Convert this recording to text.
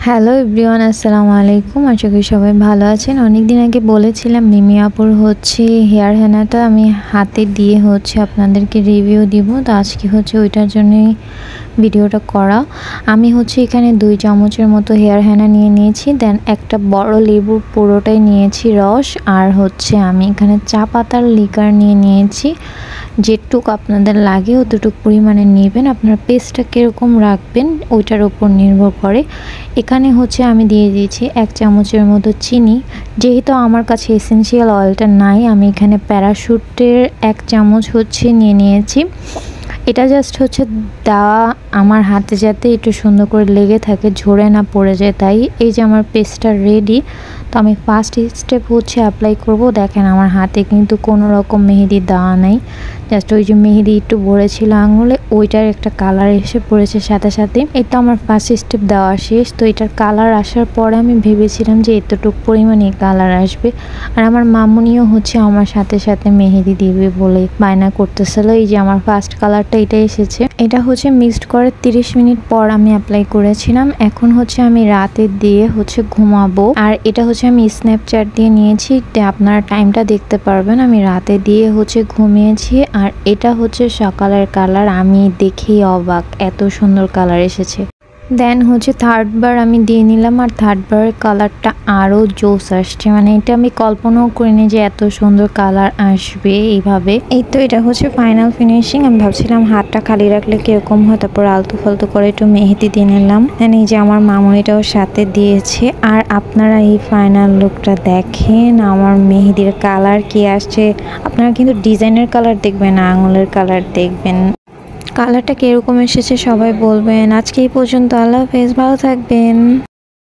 Hello everyone, আসসালামু আলাইকুম। আশা করি সবাই ভালো আছেন। অনেক দিন আগে বলেছিলাম মিমি আপুর হেয়ার হেনাটা আমি হাতে দিয়ে আপনাদেরকে রিভিউ দিব। তো আজকে ওইটার জন্যই ভিডিওটা করা। আমি এখানে 2 চামচের মতো হেয়ার হেনা নিয়ে নিয়েছি। দেন একটা বড় লেবুর পুরোটাই নিয়েছি রস। আর আমি এখানে চা পাতার লিকার নিয়ে নিয়েছি। যেটুকু আপনাদের লাগে অতটুকু পরিমাণে নেবেন। আপনার পেস্টটা কীরকম রাখবেন ওইটার উপর নির্ভর করে। এখানে আমি দিয়ে দিয়েছি 1 চামচের মতো চিনি। যেহেতু আমার কাছে এসেনশিয়াল অয়েলটা নাই, আমি এখানে প্যারাশুটের 1 চামচ নিয়ে নিয়েছি। এটা জাস্ট দেওয়া আমার হাতে যাতে একটু সুন্দর করে লেগে থাকে, ঝরে না পড়ে যায়। তাই এই যে আমার পেস্টটা রেডি। তো আমি ফার্স্ট স্টেপ অ্যাপ্লাই করব। দেখেন আমার হাতে কিন্তু কোনো রকম মেহেদি দেওয়া নাই, জাস্ট ওই যে মেহেদি একটু ভরেছিল আঙুলে, ওইটার একটা কালার এসে পড়েছে সাথে সাথে। এটা আমার ফার্স্ট স্টেপ দেওয়া শেষ। তো এটার কালার আসার পরে আমি ভেবেছিলাম যে এতটুকু পরিমাণে কালার আসবে। আর আমার মামুনিও আমার সাথে সাথে মেহেদি দিবে বলে বায়না করতেছিল। এই যে আমার ফার্স্ট কালারটা এটা এসেছে। এটা মিক্সড করে 30 মিনিট পর আমি অ্যাপ্লাই করেছিলাম। এখন আমি রাতে দিয়ে ঘুমাবো। আর এটা আমি স্ন্যাপচ্যাট দিয়ে নিয়েছি, আপনারা টাইমটা দেখতে পারবেন। আমি রাতে দিয়ে ঘুমিয়েছি। আর এটা সকালের কালার। আমি দেখেই অবাক, এত সুন্দর কালার এসেছে। দেন থার্ড বার আমি দিয়ে নিলাম। আর থার্ড বারের কালারটা আরও জোস আসছে, মানে এটা আমি কল্পনাও করিনি যে এত সুন্দর কালার আসবে এইভাবে। এই তো এটা ফাইনাল ফিনিশিং। আমি ভাবছিলাম হাতটা খালি রাখলে কিরকম হয়, তারপর আলতু ফালতু করে একটু মেহেদি দিয়ে নিলাম। দেন এই যে আমার মামুনিটাও সাথে দিয়েছে। আর আপনারা এই ফাইনাল লুকটা দেখেন, আমার মেহেদির কালার কি আসছে। আপনারা কিন্তু ডিজাইনের কালার দেখবেন না, আঙুলের কালার দেখবেন। কালারটা কিরকম এসেছে সবাই বলবেন। আজকে এই পর্যন্ত। আল্লাহ হাফেজ, ভালো থাকবেন।